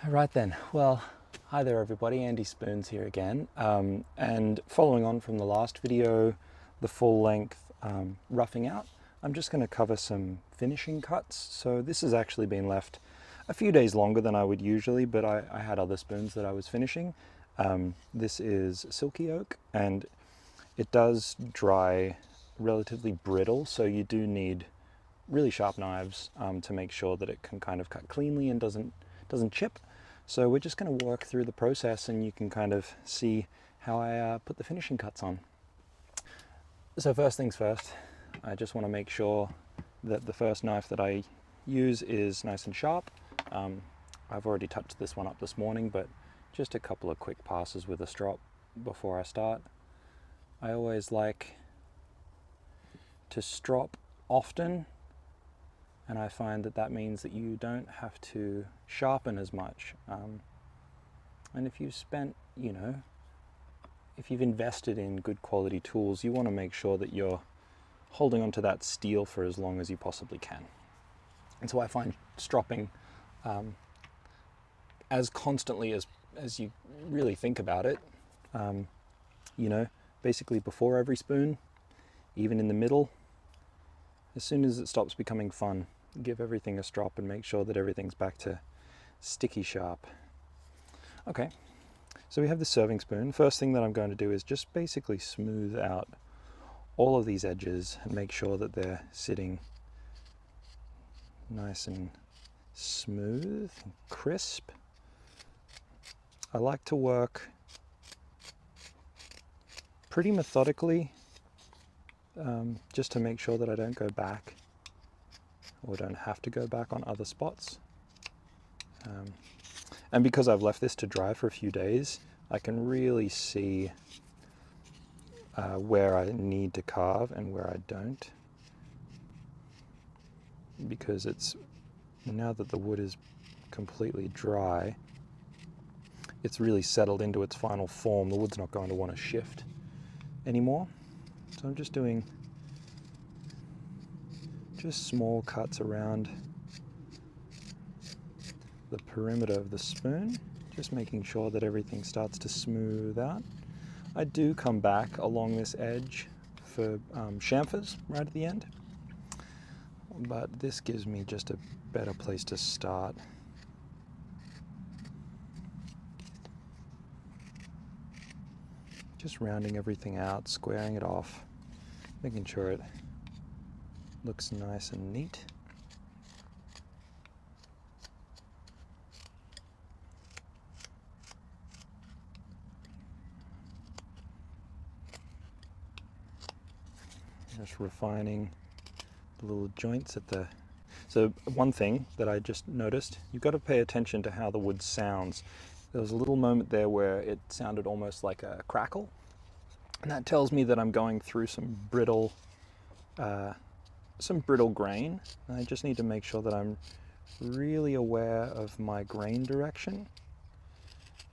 Right then, well, hi there everybody, Andy Spoons here again. And following on from the last video, the full length roughing out, I'm just going to cover some finishing cuts. So this has actually been left a few days longer than I would usually, but I had other spoons that I was finishing. This is silky oak and it does dry relatively brittle, so you do need really sharp knives to make sure that it can kind of cut cleanly and doesn't chip. So we're just going to work through the process and you can kind of see how I put the finishing cuts on. So first things first, I just want to make sure that the first knife that I use is nice and sharp. I've already touched this one up this morning, but just a couple of quick passes with a strop before I start. I always like to strop often, and I find that means that you don't have to sharpen as much. And if you've spent, if you've invested in good quality tools, you want to make sure that you're holding onto that steel for as long as you possibly can. And so I find stropping as constantly as you really think about it, basically before every spoon, even in the middle, as soon as it stops becoming fun, give everything a strop and make sure that everything's back to sticky sharp. Okay, so we have the serving spoon. First thing that I'm going to do is just basically smooth out all of these edges and make sure that they're sitting nice and smooth and crisp. I like to work pretty methodically, just to make sure that I don't go back or don't have to go back on other spots. And because I've left this to dry for a few days, I can really see where I need to carve and where I don't. Because now that the wood is completely dry, it's really settled into its final form. The wood's not going to want to shift anymore. So I'm just doing small cuts around the perimeter of the spoon, just making sure that everything starts to smooth out. I do come back along this edge for chamfers right at the end, but this gives me just a better place to start. Just rounding everything out, squaring it off, making sure it looks nice and neat. Just refining the little joints at the... So one thing that I just noticed, you've got to pay attention to how the wood sounds. There was a little moment there where it sounded almost like a crackle, and that tells me that I'm going through some brittle grain. And I just need to make sure that I'm really aware of my grain direction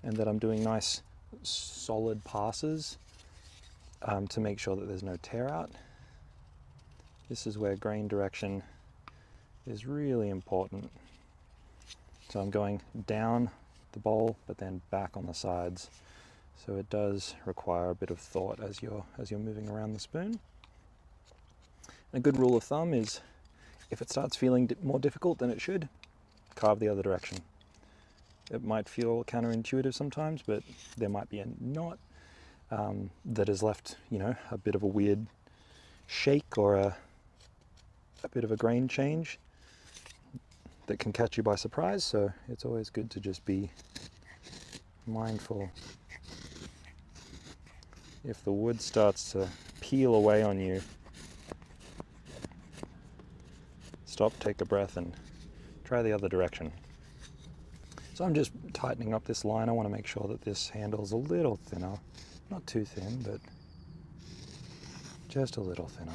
and that I'm doing nice solid passes to make sure that there's no tear out. This is where grain direction is really important. So I'm going down the bowl, but then back on the sides. So it does require a bit of thought as you're moving around the spoon. And a good rule of thumb is, if it starts feeling more difficult than it should, carve the other direction. It might feel counterintuitive sometimes, but there might be a knot that has left, a bit of a weird shake or a bit of a grain change that can catch you by surprise. So it's always good to just be mindful. If the wood starts to peel away on you, stop, take a breath, and try the other direction. So I'm just tightening up this line. I want to make sure that this handle's a little thinner. Not too thin, but just a little thinner.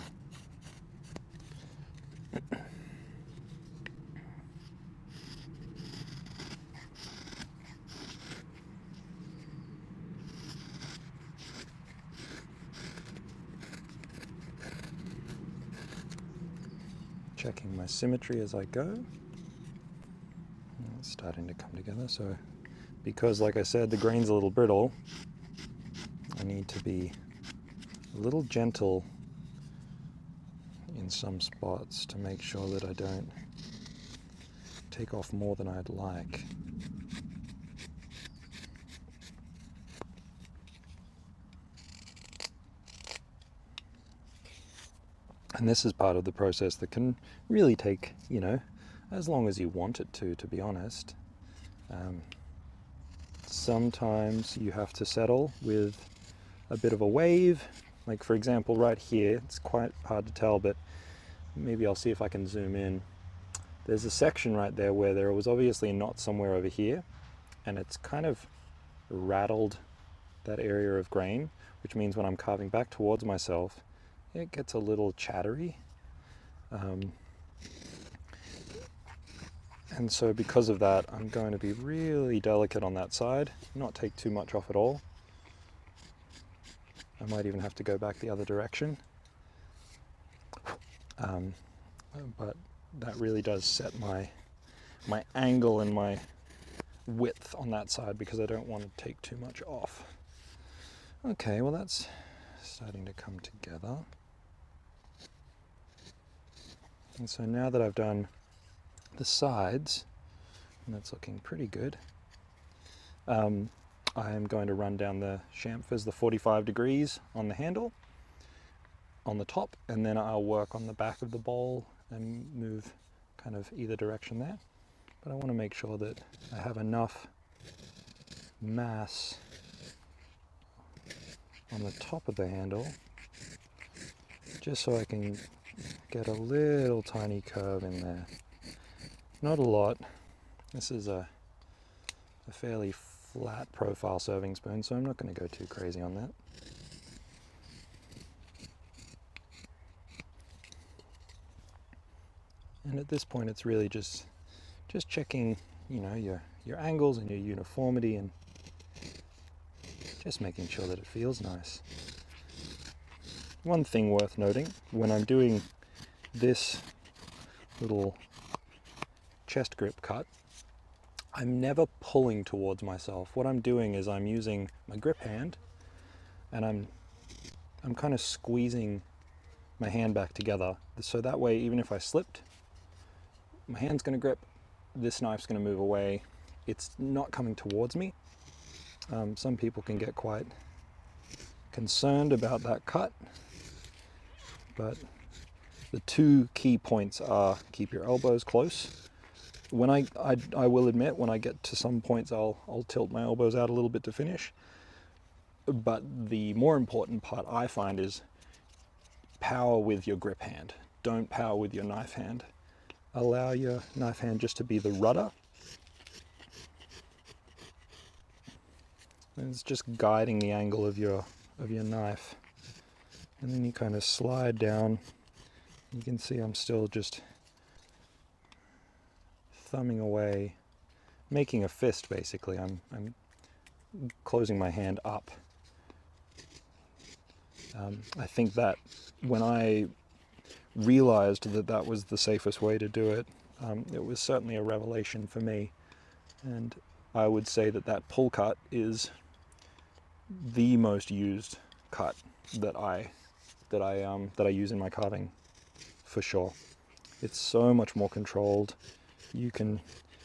Checking my symmetry as I go. Let's starting to come together. So because, like I said, the grain's a little brittle, I need to be a little gentle in some spots to make sure that I don't take off more than I'd like. And this is part of the process that can really take, you know, as long as you want it to be honest. Sometimes you have to settle with a bit of a wave. Like for example, right here, it's quite hard to tell, but maybe I'll see if I can zoom in. There's a section right there where there was obviously a knot somewhere over here, and it's kind of rattled that area of grain, which means when I'm carving back towards myself, it gets a little chattery. And so because of that, I'm going to be really delicate on that side, not take too much off at all. I might even have to go back the other direction. But that really does set my angle and my width on that side because I don't want to take too much off. Okay, well that's starting to come together. And so now that I've done the sides, and that's looking pretty good, I am going to run down the chamfers, the 45 degrees on the handle, on the top, and then I'll work on the back of the bowl and move kind of either direction there. But I want to make sure that I have enough mass on the top of the handle, just so I can get a little tiny curve in there. Not a lot. This is a fairly flat profile serving spoon, so I'm not going to go too crazy on that. And at this point, it's really just checking, you know, your angles and your uniformity, and just making sure that it feels nice. One thing worth noting, when I'm doing this little chest grip cut, I'm never pulling towards myself. What I'm doing is I'm using my grip hand, and I'm kind of squeezing my hand back together, so that way even if I slipped, my hand's going to grip, this knife's going to move away, it's not coming towards me. Some people can get quite concerned about that cut, but the two key points are keep your elbows close. When I will admit, when I get to some points, I'll tilt my elbows out a little bit to finish. But the more important part I find is power with your grip hand. Don't power with your knife hand. Allow your knife hand just to be the rudder. And it's just guiding the angle of your knife. And then you kind of slide down. You can see I'm still just thumbing away, making a fist basically. I'm closing my hand up. I think that when I realized that that was the safest way to do it, it was certainly a revelation for me. And I would say that that pull cut is the most used cut that I use in my carving, for sure. It's so much more controlled. You can,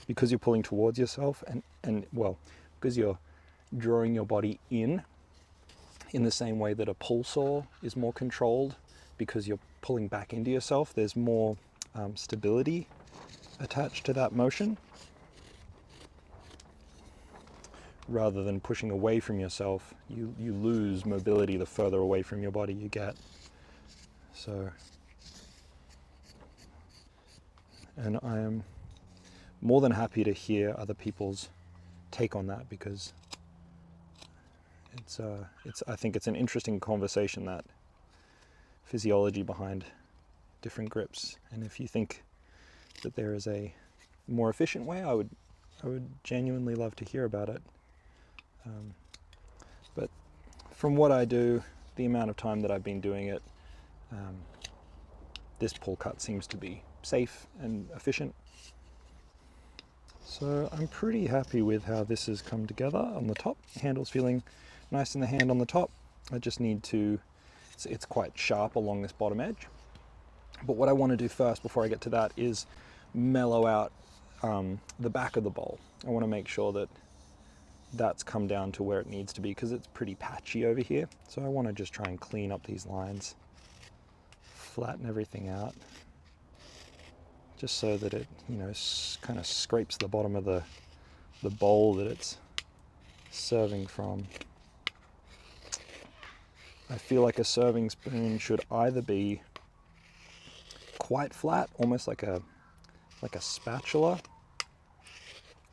because you're pulling towards yourself, and well, because you're drawing your body in the same way that a pull saw is more controlled, because you're pulling back into yourself, there's more stability attached to that motion, rather than pushing away from yourself. You lose mobility the further away from your body you get. So, and I am more than happy to hear other people's take on that, because I think it's an interesting conversation, that physiology behind different grips. And if you think that there is a more efficient way, I would genuinely love to hear about it. But from what I do, the amount of time that I've been doing it, this pull cut seems to be safe and efficient. So I'm pretty happy with how this has come together on the top. Handle's feeling nice in the hand on the top. I just need to, it's quite sharp along this bottom edge. But what I want to do first before I get to that is mellow out the back of the bowl. I want to make sure that that's come down to where it needs to be because it's pretty patchy over here. So I want to just try and clean up these lines, flatten everything out, just so that it, you know, kind of scrapes the bottom of the bowl that it's serving from. I feel like a serving spoon should either be quite flat, almost like a spatula,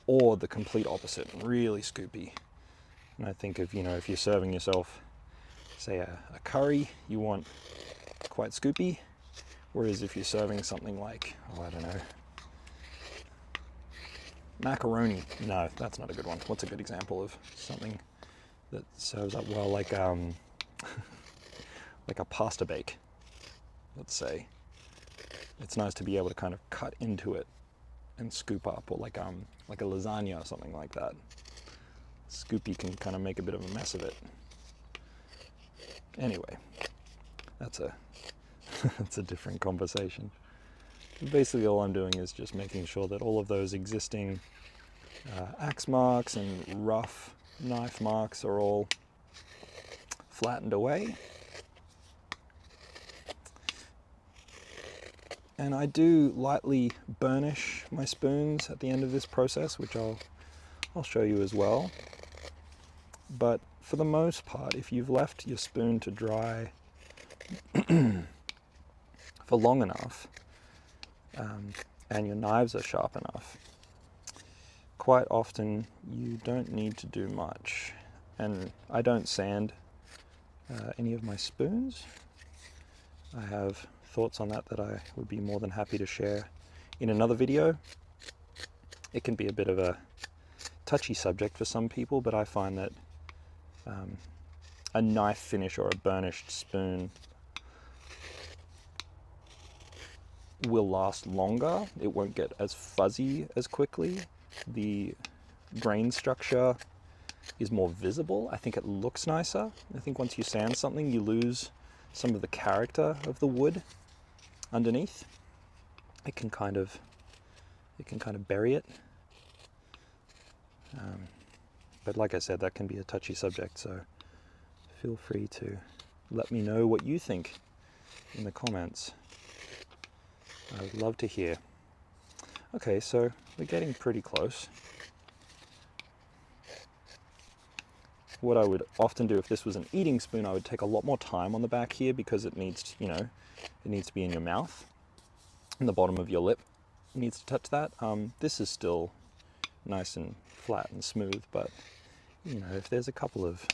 or the complete opposite, really scoopy. And I think of, you know, if you're serving yourself, say a curry, you want quite scoopy, whereas if you're serving something like, oh, I don't know, macaroni, no, that's not a good one. What's a good example of something that serves up well, like like a pasta bake, let's say. It's nice to be able to kind of cut into it and scoop up, or like a lasagna or something like that. Scoopy can kind of make a bit of a mess of it. Anyway, that's a that's a different conversation. Basically, all I'm doing is just making sure that all of those existing axe marks and rough knife marks are all flattened away. And I do lightly burnish my spoons at the end of this process, which I'll show you as well. But for the most part, if you've left your spoon to dry for long enough, and your knives are sharp enough, quite often you don't need to do much. And I don't sand any of my spoons. I have thoughts on that I would be more than happy to share in another video. It can be a bit of a touchy subject for some people, but I find that a knife finish or a burnished spoon will last longer. It won't get as fuzzy as quickly. The grain structure is more visible. I think it looks nicer. I think once you sand something, you lose some of the character of the wood underneath. It can kind of bury it. But like I said, that can be a touchy subject, so feel free to let me know what you think in the comments. I would love to hear. Okay, so we're getting pretty close. What I would often do if this was an eating spoon, I would take a lot more time on the back here because it needs to, you know, it needs to be in your mouth, and the bottom of your lip needs to touch that. This is still nice and flat and smooth, but you know, if there's a couple of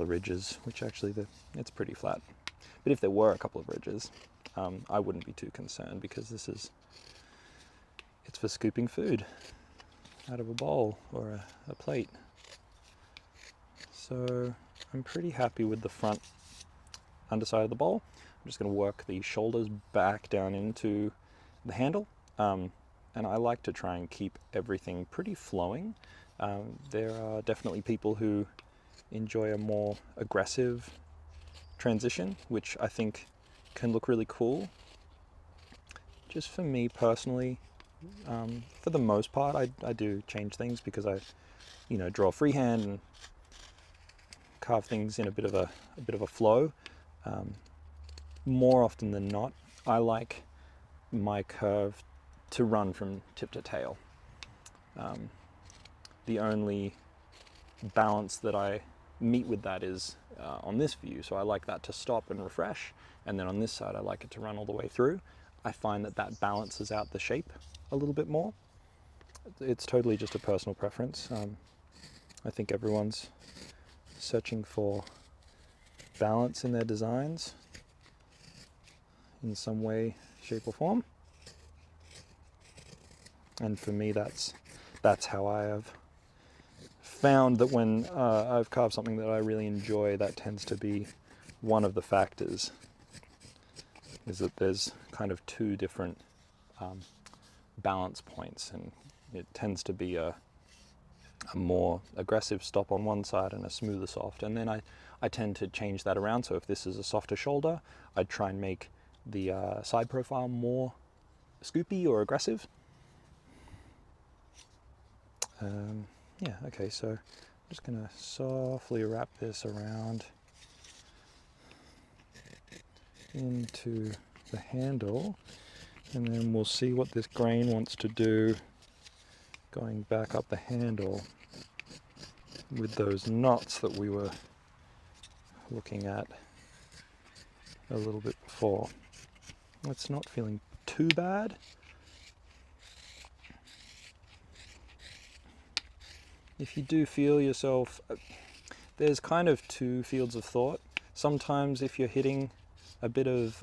ridges, which actually it's pretty flat, but if there were a couple of ridges, I wouldn't be too concerned because it's for scooping food out of a bowl or a plate. So I'm pretty happy with the front underside of the bowl. I'm just going to work the shoulders back down into the handle, and I like to try and keep everything pretty flowing. There are definitely people who enjoy a more aggressive transition, which I think can look really cool. Just for me personally, for the most part, I do change things because I, you know, draw freehand and carve things in a bit of a flow. More often than not, I like my curve to run from tip to tail. The only balance that I meet with that is on this view, so I like that to stop and refresh, and then on this side I like it to run all the way through. I find that balances out the shape a little bit more. It's totally just a personal preference. I think everyone's searching for balance in their designs in some way, shape or form. And for me, that's how I have found that when I've carved something that I really enjoy, that tends to be one of the factors, is that there's kind of two different balance points, and it tends to be a more aggressive stop on one side and a smoother soft. And then I tend to change that around. So if this is a softer shoulder, I'd try and make the side profile more scoopy or aggressive. Yeah, okay, so I'm just gonna softly wrap this around into the handle, and then we'll see what this grain wants to do going back up the handle with those knots that we were looking at a little bit before. It's not feeling too bad. If you do feel yourself, there's kind of two fields of thought. Sometimes if you're hitting a bit of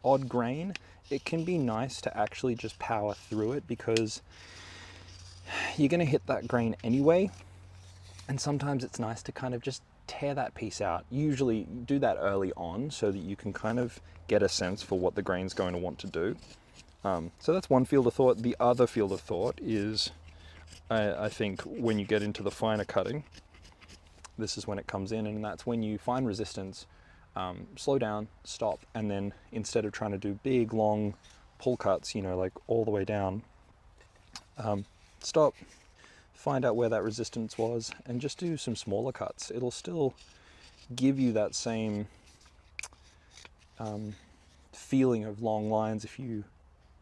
odd grain, it can be nice to actually just power through it, because you're going to hit that grain anyway. And sometimes it's nice to kind of just tear that piece out. Usually do that early on so that you can kind of get a sense for what the grain's going to want to do. So that's one field of thought. The other field of thought is, I think when you get into the finer cutting, this is when it comes in, and that's when you find resistance, slow down, stop, and then instead of trying to do big, long pull cuts, you know, like all the way down, stop, find out where that resistance was, and just do some smaller cuts. It'll still give you that same feeling of long lines if you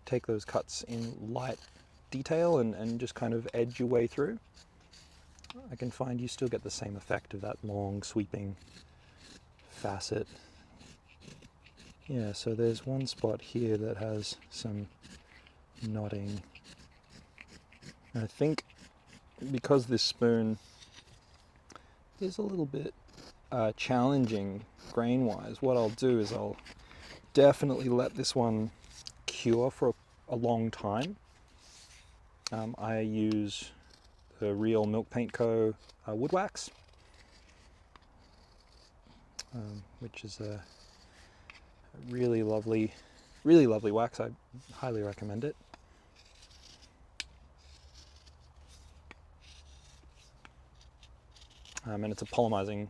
take those cuts in light detail and just kind of edge your way through. I can find you still get the same effect of that long sweeping facet. Yeah, so there's one spot here that has some knotting. And I think because this spoon is a little bit challenging grain-wise, what I'll do is I'll definitely let this one cure for a long time. I use the Real Milk Paint Co. Wood Wax, which is a really lovely wax. I highly recommend it. And it's a polymerizing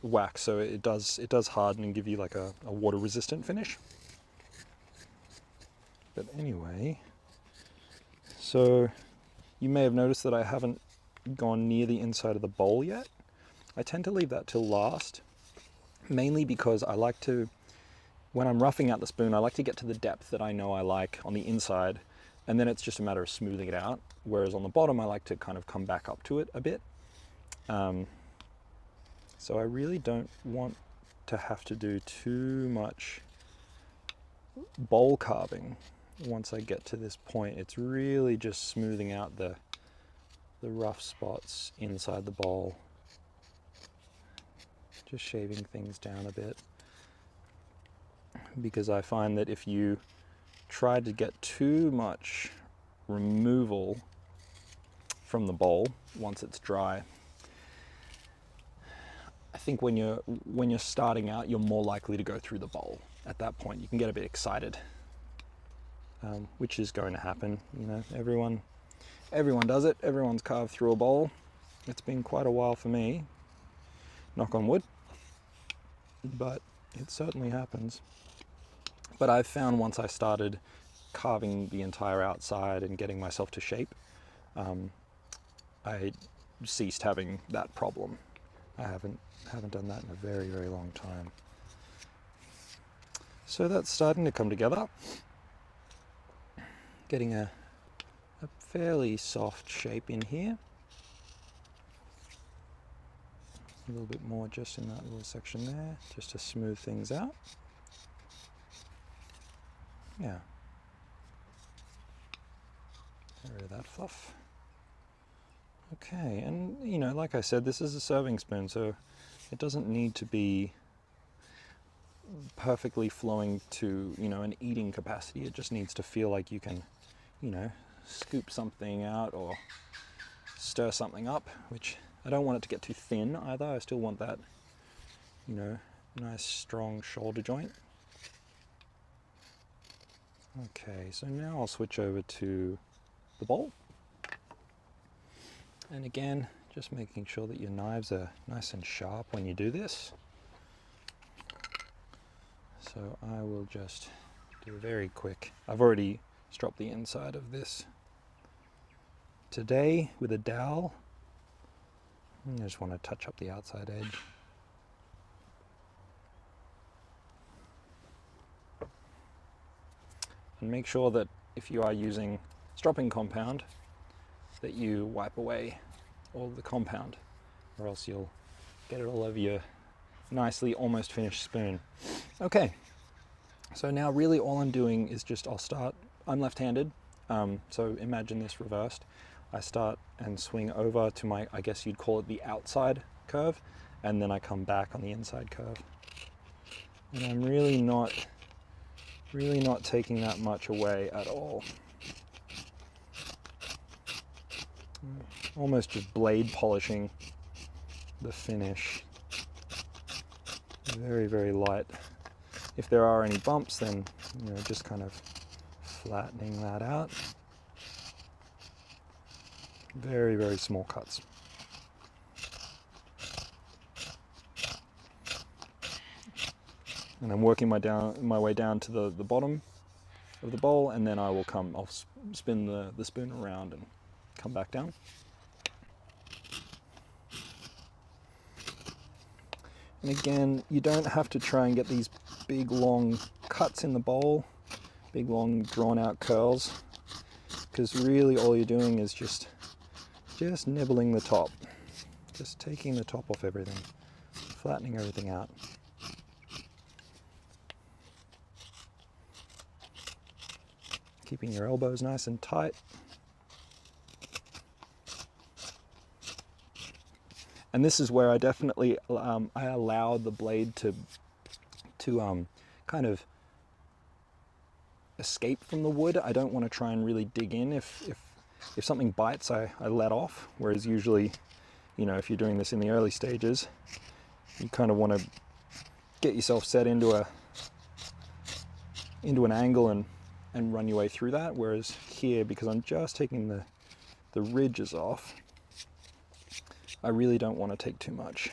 wax, so it does harden and give you like a water resistant finish. But anyway, so you may have noticed that I haven't gone near the inside of the bowl yet. I tend to leave that till last, mainly because I like to, when I'm roughing out the spoon, I like to get to the depth that I know I like on the inside, and then it's just a matter of smoothing it out. Whereas on the bottom, I like to kind of come back up to it a bit. So I really don't want to have to do too much bowl carving once I get to this point. It's really just smoothing out the rough spots inside the bowl. Just shaving things down a bit. Because I find that if you try to get too much removal from the bowl once it's dry, I think when you're starting out, you're more likely to go through the bowl. At that point, you can get a bit excited, which is going to happen. You know, everyone does it. Everyone's carved through a bowl. It's been quite a while for me, knock on wood, but it certainly happens. But I've found once I started carving the entire outside and getting myself to shape, I ceased having that problem. I haven't done that in a very, very long time. So that's starting to come together. Getting a fairly soft shape in here. A little bit more just in that little section there, just to smooth things out. Yeah. Get rid of that fluff. Okay, and you know, like I said, this is a serving spoon, so it doesn't need to be perfectly flowing to, you know, an eating capacity. It just needs to feel like you can, you know, scoop something out or stir something up, which I don't want it to get too thin either. I still want that, you know, nice strong shoulder joint. Okay, so now I'll switch over to the bowl. And again, just making sure that your knives are nice and sharp when you do this. So I will just do a very quick, I've already stropped the inside of this today with a dowel. I just want to touch up the outside edge. And make sure that if you are using stropping compound, that you wipe away all the compound, or else you'll get it all over your nicely almost finished spoon. Okay, so now really all I'm doing is just, I'm left-handed, so imagine this reversed. I start and swing over to my, I guess you'd call it the outside curve, and then I come back on the inside curve. And I'm really not taking that much away at all. Almost just blade polishing the finish. Very, very light. If there are any bumps, then just kind of flattening that out. Very, very small cuts. And I'm working my way down to the bottom of the bowl, and then I'll spin the spoon around and come back down. And again, you don't have to try and get these big long cuts in the bowl, big long drawn out curls, because really all you're doing is just nibbling the top, just taking the top off everything, flattening everything out. Keeping your elbows nice and tight. And this is where I definitely I allow the blade to kind of escape from the wood. I don't want to try and really dig in. If something bites, I let off. Whereas usually, if you're doing this in the early stages, you kind of want to get yourself set into an angle and run your way through that. Whereas here, because I'm just taking the ridges off, I really don't want to take too much.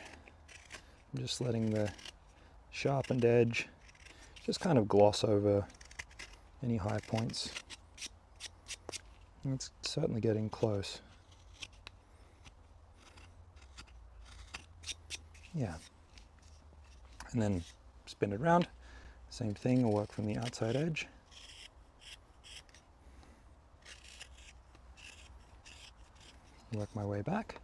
I'm just letting the sharpened edge just kind of gloss over any high points. And it's certainly getting close. Yeah. And then spin it around. Same thing, I'll work from the outside edge. Work my way back.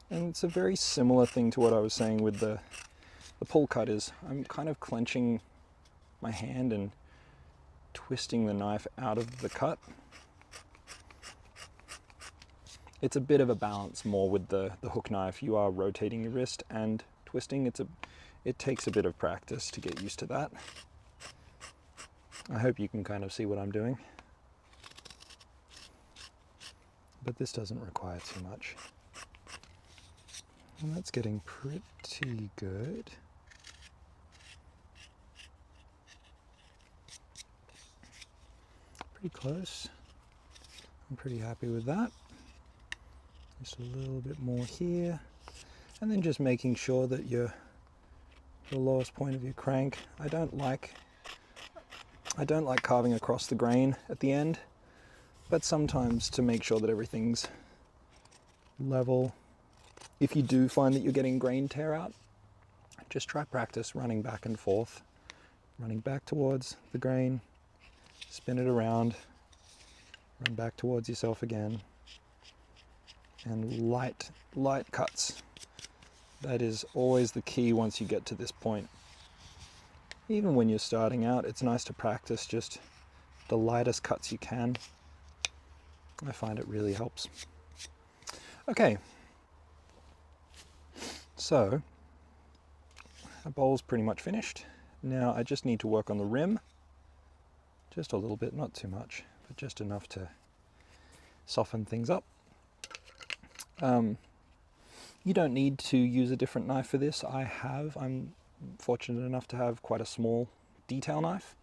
And it's a very similar thing to what I was saying with the pull cut. Is I'm kind of clenching my hand and twisting the knife out of the cut. It's a bit of a balance more with the hook knife. You are rotating your wrist and twisting. It takes a bit of practice to get used to that. I hope you can kind of see what I'm doing. But this doesn't require too much. And that's getting pretty good. Pretty close. I'm pretty happy with that. Just a little bit more here. And then just making sure that the lowest point of your crank, I don't like carving across the grain at the end, but sometimes to make sure that everything's level. If you do find that you're getting grain tear out, just try practice running back and forth, running back towards the grain, spin it around, run back towards yourself again, and light cuts. That is always the key once you get to this point. Even when you're starting out, it's nice to practice just the lightest cuts you can. I find it really helps. Okay. So, our bowl's pretty much finished. Now I just need to work on the rim. Just a little bit, not too much, but just enough to soften things up. You don't need to use a different knife for this. I'm fortunate enough to have quite a small detail knife.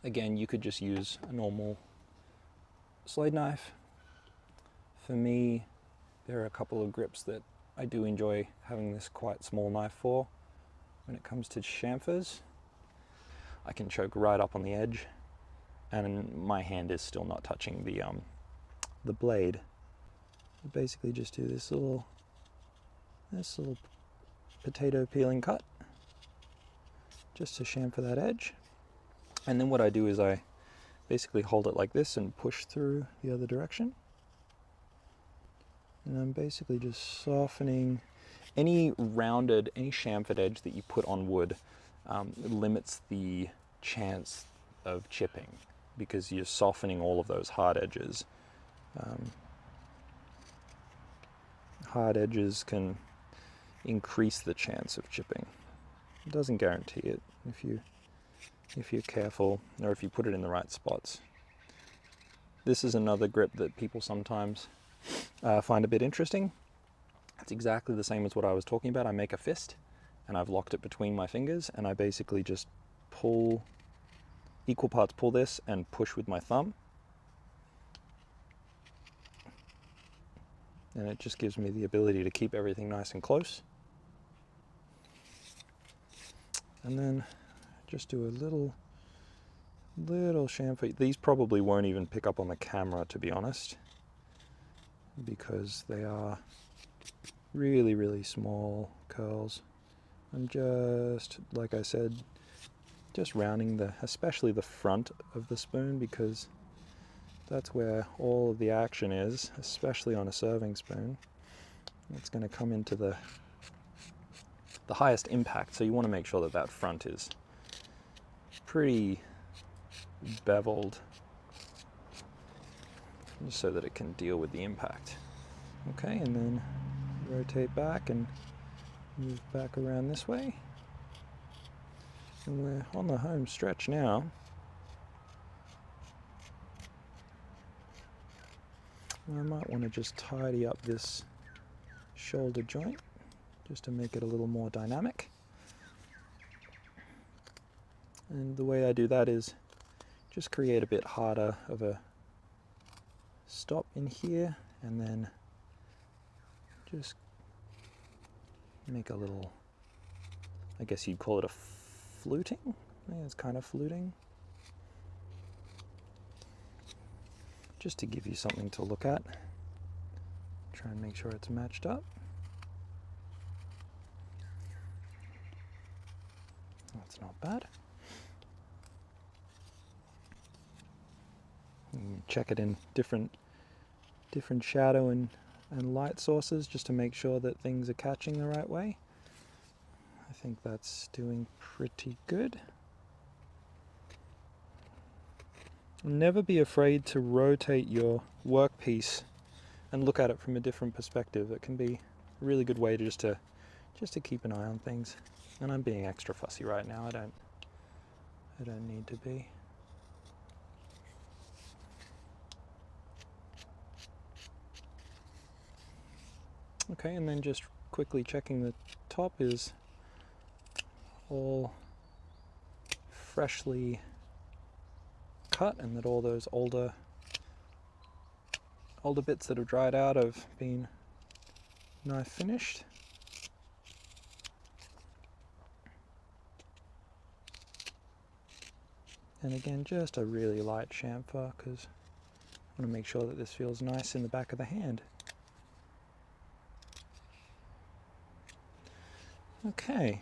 Again, you could just use a normal Sloyd knife. For me, there are a couple of grips that I do enjoy having this quite small knife for. When it comes to chamfers, I can choke right up on the edge, and my hand is still not touching the blade. I basically just do this little potato peeling cut just to chamfer that edge. And then what I do is I basically hold it like this and push through the other direction. And I'm basically just softening any chamfered edge that you put on wood. Limits the chance of chipping because you're softening all of those hard edges. Hard edges can increase the chance of chipping. It doesn't guarantee it if you're careful or if you put it in the right spots. This is another grip that people sometimes find a bit interesting. It's exactly the same as what I was talking about. I make a fist and I've locked it between my fingers, and I basically just pull, equal parts pull this and push with my thumb. And it just gives me the ability to keep everything nice and close. And then just do a little chamfer. These probably won't even pick up on the camera, to be honest, because they are really, really small curls. I'm just, like I said, just rounding especially the front of the spoon, because that's where all of the action is, especially on a serving spoon. It's going to come into the highest impact, so you want to make sure that that front is pretty beveled, just so that it can deal with the impact. Okay, and then rotate back and move back around this way. And we're on the home stretch now. And I might want to just tidy up this shoulder joint just to make it a little more dynamic. And the way I do that is just create a bit harder of a stop in here, and then just make a little, I guess you'd call it a fluting. Yeah, it's kind of fluting. Just to give you something to look at. Try and make sure it's matched up. That's not bad. Check it in different shadow and light sources just to make sure that things are catching the right way. I think that's doing pretty good. Never be afraid to rotate your workpiece and look at it from a different perspective. It can be a really good way to just to keep an eye on things. And I'm being extra fussy right now. I don't need to be. Okay, and then just quickly checking the top is all freshly cut, and that all those older bits that have dried out have been knife finished. And again, just a really light chamfer, because I want to make sure that this feels nice in the back of the hand. Okay.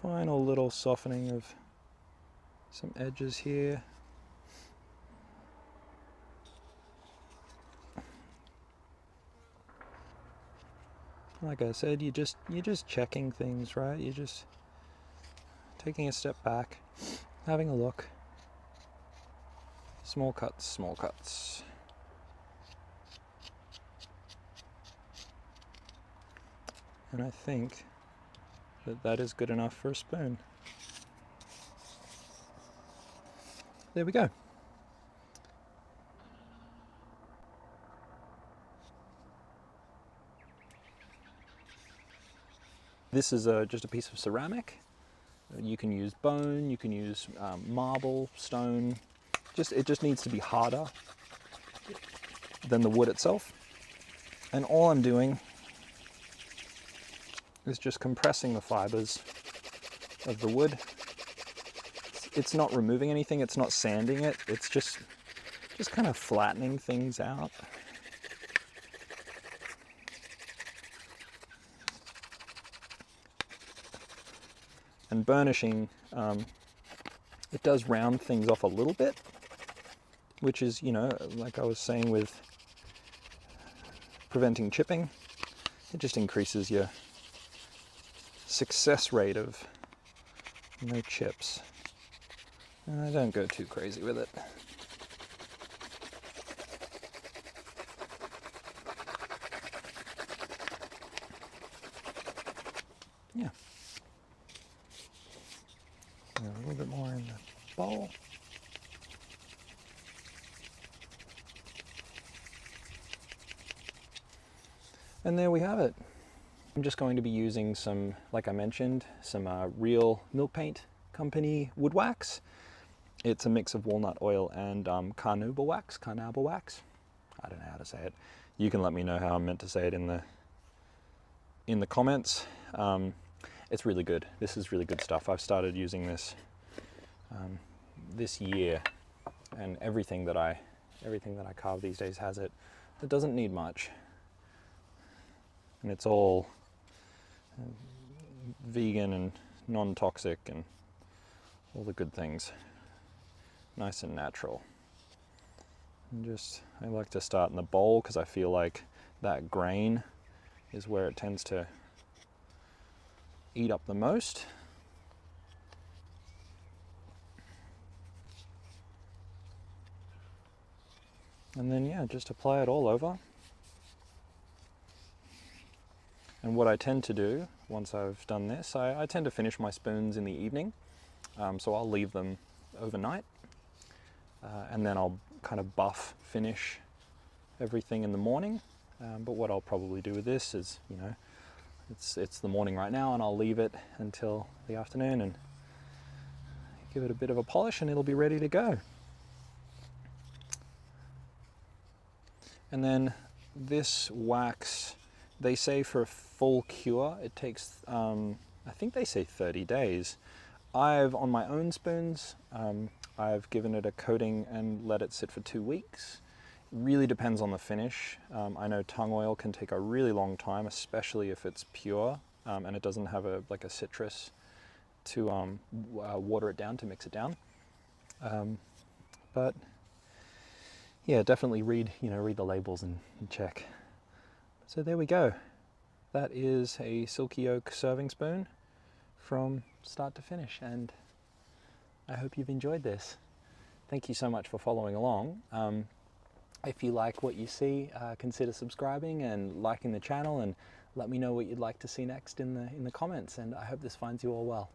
Final little softening of some edges here. Like I said, you're just checking things, right? You're just taking a step back, having a look. Small cuts, small cuts. And I think that is good enough for a spoon. There we go. This is just a piece of ceramic. You can use bone, you can use marble, stone. It just needs to be harder than the wood itself. And all I'm doing is just compressing the fibers of the wood. It's not removing anything, it's not sanding it, it's just kind of flattening things out. And burnishing, it does round things off a little bit, which is, you know, like I was saying with preventing chipping, it just increases your success rate of no chips. Don't go too crazy with it. Yeah. A little bit more in the bowl. And there we have it. I'm just going to be using some, like I mentioned, some real Milk Paint Company wood wax. It's a mix of walnut oil and carnauba wax. I don't know how to say it. You can let me know how I'm meant to say it in the comments. It's really good. This is really good stuff. I've started using this this year, and everything that I carve these days has it. It doesn't need much, and it's all vegan and non-toxic and all the good things. Nice and natural. And I like to start in the bowl because I feel like that grain is where it tends to eat up the most. And then, yeah, just apply it all over. And what I tend to do once I've done this, I tend to finish my spoons in the evening. So I'll leave them overnight. And then I'll kind of buff finish everything in the morning. But what I'll probably do with this is, you know, it's the morning right now, and I'll leave it until the afternoon and give it a bit of a polish, and it'll be ready to go. And then this wax, they say for a full cure, it takes, I think they say 30 days. On my own spoons, I've given it a coating and let it sit for 2 weeks. It really depends on the finish. I know tung oil can take a really long time, especially if it's pure and it doesn't have a citrus to water it down, to mix it down. But yeah, definitely read the labels and check. So there we go. That is a Silky Oak serving spoon from start to finish, and I hope you've enjoyed this. Thank you so much for following along. If you like what you see, consider subscribing and liking the channel, and let me know what you'd like to see next in the comments, and I hope this finds you all well.